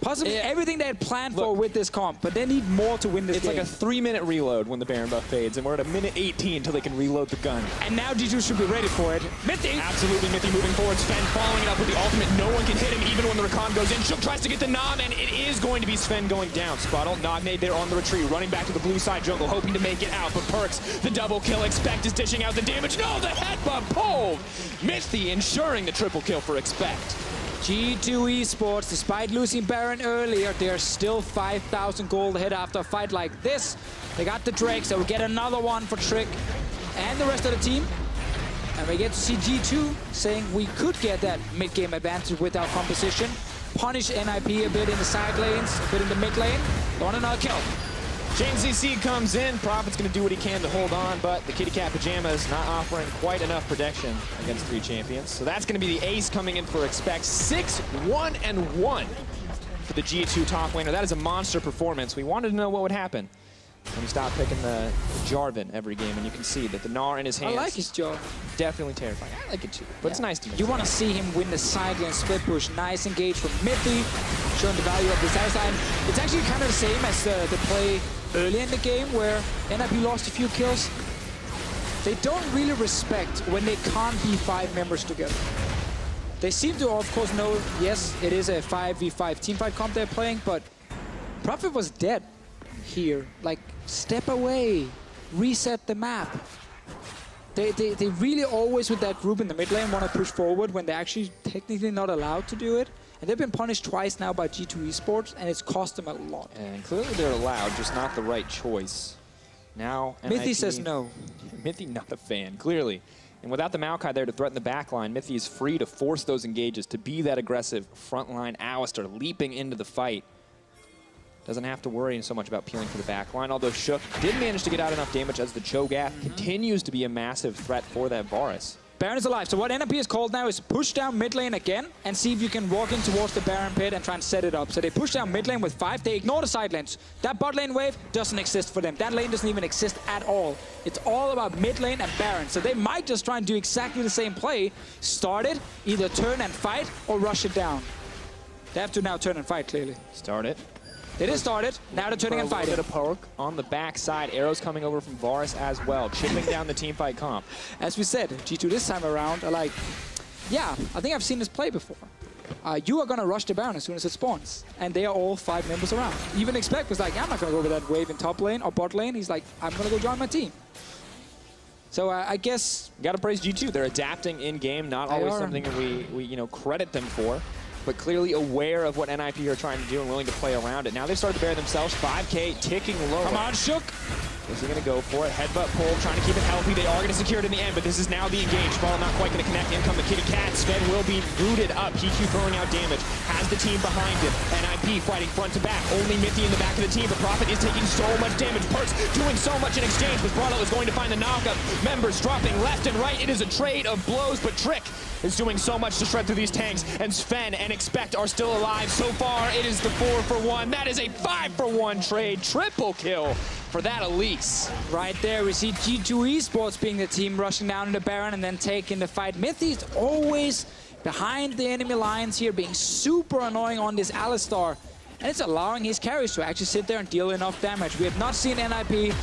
possibly everything they had planned for with this comp, but they need more to win this game. It's like a 3-minute reload when the Baron buff fades, and we're at a minute 18 until they can reload the gun. And now G2 should be ready for it. Mithy! Absolutely, Mithy moving forward. Sven following it up with the ultimate. No one can hit him even when the Rakan goes in. Cho'Gath tries to get the Nam, and it is going to be Sven going down. Sprattel, Nagne there on the retreat, running back to the blue side jungle, hoping to make it out, but PerkZ, the double kill. Expect is dishing out the damage. No, the headbutt pulled! Mithy ensuring the triple kill for Expect. G2 eSports, despite losing Baron earlier, they're still 5,000 gold ahead after a fight like this. They got the Drake, so we get another one for Trick and the rest of the team. And we get to see G2 saying we could get that mid-game advantage with our composition. Punish NIP a bit in the side lanes, a bit in the mid lane. Want another kill. JCC comes in. Prophet's going to do what he can to hold on, but the Kitty Cat Pyjamas not offering quite enough protection against 3 champions. So that's going to be the ace coming in for Expect. 6-1-1 for the G2 top laner. That is a monster performance. We wanted to know what would happen when we stopped picking the Jarvan every game, and you can see that the Gnar in his hands. I like his Jarvan. Definitely terrifying. I like it too, but it's nice to You want to see him win the side lane split push. Nice engage from Mithy, showing the value of this outside. It's actually kind of the same as the play early in the game where NIP lost a few kills. They don't really respect when they can't be 5 members together. They seem to, of course, know, yes, it is a 5v5 teamfight comp they're playing, but Prophet was dead here. Like, step away, reset the map. They really always, with that group in the mid lane, want to push forward when they're actually technically not allowed to do it. And they've been punished twice now by G2 eSports, and it's cost them a lot. And clearly they're allowed, just not the right choice. Now, Mithy says no. Mithy not a fan, clearly. And without the Maokai there to threaten the backline, Mithy is free to force those engages, to be that aggressive frontline Alistar, leaping into the fight. Doesn't have to worry so much about peeling for the backline, although Shook did manage to get out enough damage as the Cho'Gath continues to be a massive threat for that Varus. Baron is alive, so what NIP is called now is push down mid lane again and see if you can walk in towards the Baron pit and try and set it up. So they push down mid lane with 5, they ignore the side lanes. That bot lane wave doesn't exist for them. That lane doesn't even exist at all. It's all about mid lane and Baron. So they might just try and do exactly the same play. Start it, either turn and fight or rush it down. They have to now turn and fight, clearly. Start it. They did start it, now they're turning and fighting. A bit of poke on the backside, arrows coming over from Varus as well, chipping down the teamfight comp. As we said, G2 this time around are like, yeah, I think I've seen this play before. You are going to rush the Baron as soon as it spawns. And they are all 5 members around. Even Expect was like, yeah, I'm not going to go over that wave in top lane or bot lane. He's like, I'm going to go join my team. So I guess... Got to praise G2. They're adapting in-game, not always something that we credit them for, but clearly aware of what NIP are trying to do and willing to play around it. Now they've started to bear themselves. 5K ticking low. Come on, Shook. Is he going to go for it? Headbutt pull, trying to keep it healthy. They are going to secure it in the end, but this is now the engage. Ball not quite going to connect. In come the Kitty Cat. Zven will be rooted up. HeaQ throwing out damage. Has the team behind him. NIP fighting front to back. Only Mithy in the back of the team, but Prophet is taking so much damage. PerkZ doing so much in exchange, but Sprattel is going to find the knockup. Members dropping left and right. It is a trade of blows, but Trick is doing so much to shred through these tanks, and Zven and Expect are still alive. So far, it is the 4-for-1. That is a 5-for-1 trade. Triple kill for that Elise. Right there, we see G2 eSports being the team rushing down in the Baron and then taking the fight. Mithy is always behind the enemy lines here, being super annoying on this Alistar. And it's allowing his carries to actually sit there and deal enough damage. We have not seen NIP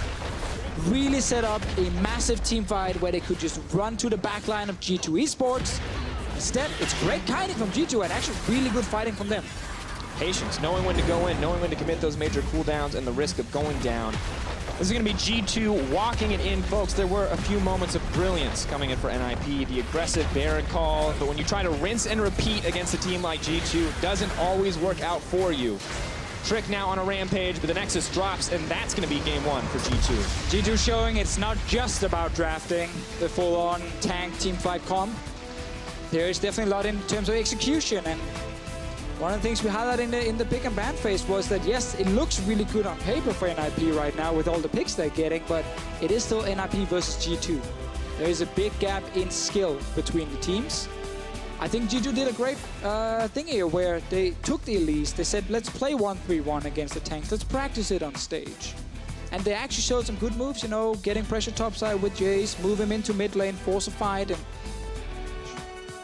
really set up a massive team fight where they could just run to the back line of G2 eSports. Instead, it's great kiting from G2 and actually really good fighting from them. Patience, knowing when to go in, knowing when to commit those major cooldowns and the risk of going down. This is going to be G2 walking it in, folks. There were a few moments of brilliance coming in for NIP, the aggressive Baron call, but when you try to rinse and repeat against a team like G2, it doesn't always work out for you. Trick now on a rampage, but the Nexus drops, and that's going to be game 1 for G2. G2 showing it's not just about drafting the full-on tank teamfight comp. There is definitely a lot in terms of execution, and one of the things we highlighted in the pick and ban phase was that, yes, it looks really good on paper for NIP right now with all the picks they're getting, but it is still NIP versus G2. There is a big gap in skill between the teams. I think G2 did a great thing here where they took the Elise, they said, let's play 1-3-1 against the tanks, let's practice it on stage. And they actually showed some good moves, you know, getting pressure topside with Jayce, move him into mid lane, force a fight, and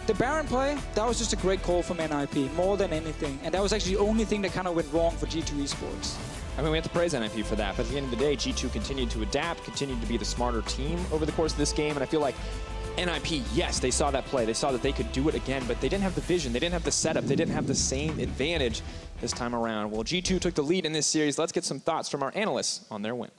the Baron play, that was just a great call from NIP, more than anything. And that was actually the only thing that kind of went wrong for G2 eSports. I mean, we have to praise NIP for that, but at the end of the day, G2 continued to adapt, continued to be the smarter team over the course of this game, and I feel like NIP, yes, they saw that play, they saw that they could do it again, but they didn't have the vision, they didn't have the setup, they didn't have the same advantage this time around. Well, G2 took the lead in this series. Let's get some thoughts from our analysts on their win.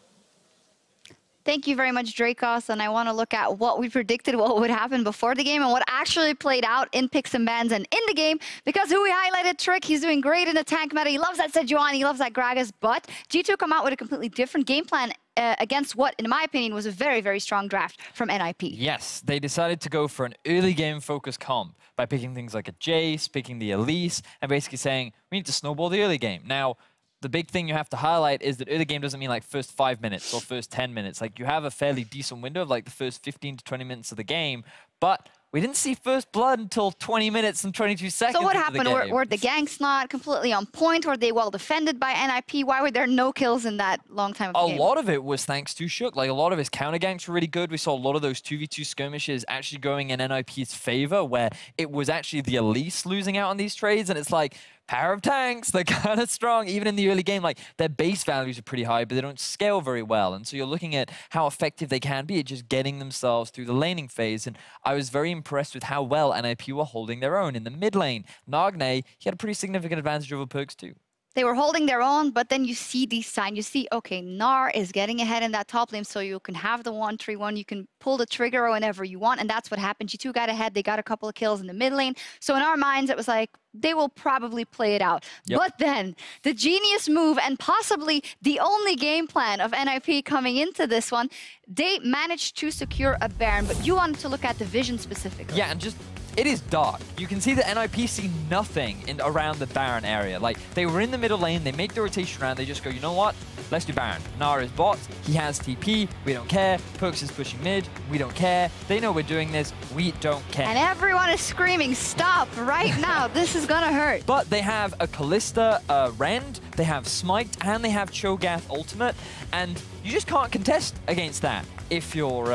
Thank you very much, Dracos, and I want to look at what we predicted what would happen before the game and what actually played out in picks and bans and in the game, because who we highlighted, Trick, he's doing great in the tank meta, he loves that Sejuani, he loves that Gragas, but G2 come out with a completely different game plan against what, in my opinion, was a very, very strong draft from NIP. Yes, they decided to go for an early game focused comp by picking things like a Jayce, picking the Elise, and basically saying, we need to snowball the early game. Now, the big thing you have to highlight is that early game doesn't mean like first 5 minutes or first 10 minutes. Like, you have a fairly decent window of like the first 15 to 20 minutes of the game, but we didn't see first blood until 20 minutes and 22 seconds. So what happened? Were the ganks not completely on point? Were they well defended by NIP? Why were there no kills in that long time of the game? A lot of it was thanks to HeaQ. Like, a lot of his counter ganks were really good. We saw a lot of those 2v2 skirmishes actually going in NIP's favor, where it was actually the Elise losing out on these trades, and it's like, power of tanks, they're kind of strong. Even in the early game, like, their base values are pretty high, but they don't scale very well. And so you're looking at how effective they can be at just getting themselves through the laning phase. And I was very impressed with how well NIP were holding their own in the mid lane. Nagne, he had a pretty significant advantage over PerkZ too. They were holding their own, but then you see these signs. You see, okay, Gnar is getting ahead in that top lane, so you can have the 1-3-1. You can pull the trigger whenever you want, and that's what happened. G2 got ahead. They got a couple of kills in the mid lane. So in our minds, it was like, they will probably play it out. Yep. But then, the genius move, and possibly the only game plan of NIP coming into this one, they managed to secure a Baron, but you wanted to look at the vision specifically. Yeah, and just... it is dark. You can see that NIP see nothing around the Baron area. Like, they were in the middle lane, they make the rotation around, they just go, you know what? Let's do Baron. Gnar is bot, he has TP, we don't care. PerkZ is pushing mid, we don't care. They know we're doing this, we don't care. And everyone is screaming, stop right now, this is gonna hurt. But they have a Kalista Rend, they have Smite, and they have Cho'Gath ultimate, and you just can't contest against that if you're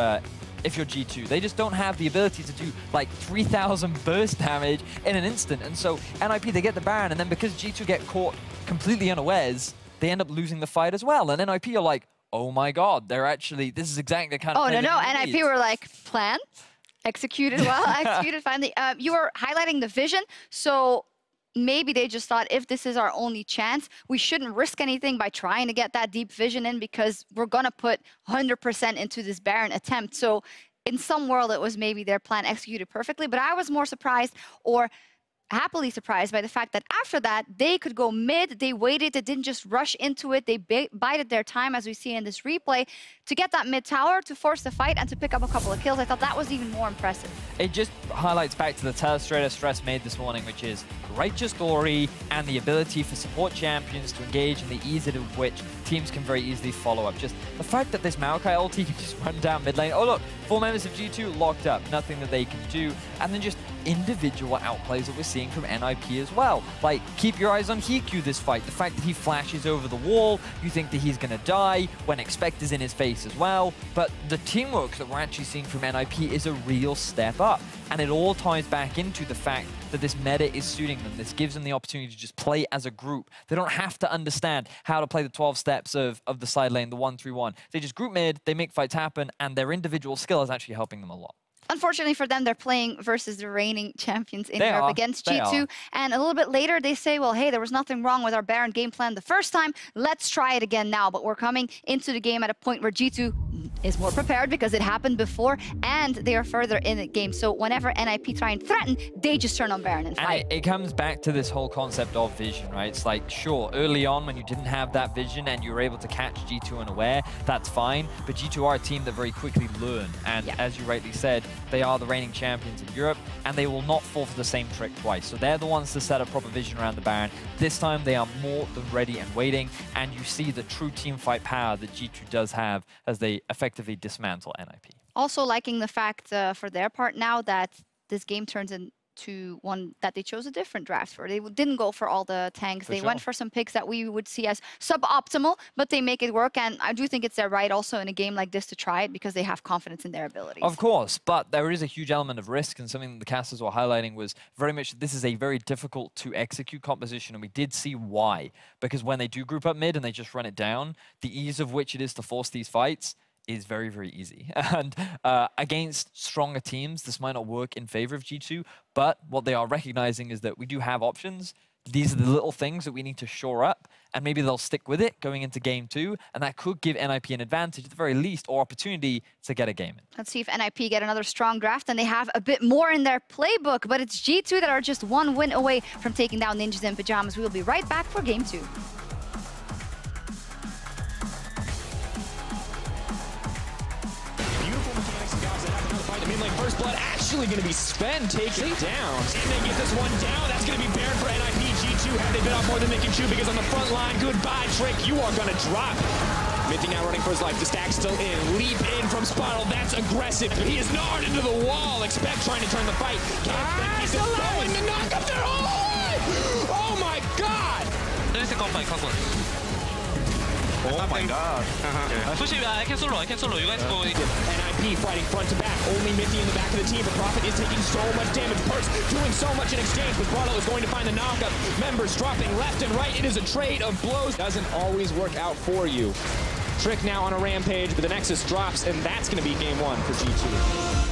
G2. They just don't have the ability to do like 3,000 burst damage in an instant. And so NIP, they get the Baron, and then because G2 get caught completely unawares, they end up losing the fight as well. And NIP are like, oh my god, they're actually, this is exactly the kind of play no, NIP were like, plan, executed well, executed finally. You were highlighting the vision, so maybe they just thought, if this is our only chance, we shouldn't risk anything by trying to get that deep vision in, because we're going to put 100% into this Baron attempt. So in some world, it was maybe their plan executed perfectly, but I was more surprised, or happily surprised, by the fact that after that, they could go mid, they waited, they didn't just rush into it, they bided their time, as we see in this replay, to get that mid tower, to force the fight, and to pick up a couple of kills. I thought that was even more impressive. It just highlights back to the Telestrator stress made this morning, which is righteous glory and the ability for support champions to engage in the ease of which teams can very easily follow up. Just the fact that this Maokai ulti can just run down mid lane. Oh look, 4 members of G2 locked up, nothing that they can do. And then just individual outplays that we're seeing from NIP as well. Like, keep your eyes on HeaQ this fight. The fact that he flashes over the wall, you think that he's going to die when Expect is in his face as well. But the teamwork that we're actually seeing from NIP is a real step up. And it all ties back into the fact that this meta is suiting them. This gives them the opportunity to just play as a group. They don't have to understand how to play the 12 steps of the side lane, the 1-3-1. They just group mid, they make fights happen, and their individual skill is actually helping them a lot. Unfortunately for them, they're playing versus the reigning champions in Europe against G2. And a little bit later, they say, well, hey, there was nothing wrong with our Baron game plan the first time. Let's try it again now. But we're coming into the game at a point where G2 is more prepared because it happened before, and they are further in the game. So whenever NIP try and threaten, they just turn on Baron and fight. And it comes back to this whole concept of vision, right? It's like, sure, early on when you didn't have that vision and you were able to catch G2 unaware, that's fine. But G2 are a team that very quickly learn. And as you rightly said, they are the reigning champions in Europe, and they will not fall for the same trick twice. So they're the ones to set a proper vision around the Baron. This time they are more than ready and waiting, and you see the true team fight power that G2 does have as they effectively dismantle NIP. Also liking the fact for their part now that this game turns into one that they chose a different draft for. They didn't go for all the tanks. They went for some picks that we would see as suboptimal, but they make it work. And I do think it's their right also in a game like this to try it because they have confidence in their abilities. Of course, but there is a huge element of risk, and something that the casters were highlighting was very much this is a very difficult to execute composition, and we did see why. Because when they do group up mid and they just run it down, the ease of which it is to force these fights is very, very easy. And against stronger teams, this might not work in favor of G2, but what they are recognizing is that we do have options. These are the little things that we need to shore up, and maybe they'll stick with it going into game 2, and that could give NIP an advantage at the very least, or opportunity to get a game in. Let's see if NIP get another strong draft, and they have a bit more in their playbook, but it's G2 that are just one win away from taking down Ninjas in Pyjamas. We will be right back for game 2. Mid lane first blood actually going to be Zven taking it down. And they get this one down. That's going to be Baron for NIP. G2 have they bit off more than they can chew because on the front line, goodbye, Trick. You are going to drop. Mithy now running for his life. The stack still in. Leap in from Sprattel. That's aggressive. He is gnarred into the wall. Expect trying to turn the fight. He's going to knock up their whole way. Oh my God. Oh my God. Push it, I can solo, you guys go. NIP fighting front to back. Only Mithy in the back of the team, but Prophet is taking so much damage. PerkZ doing so much in exchange, but Sprattel is going to find the knockup. Members dropping left and right. It is a trade of blows. Doesn't always work out for you. Trick now on a rampage, but the Nexus drops, and that's going to be game 1 for G2.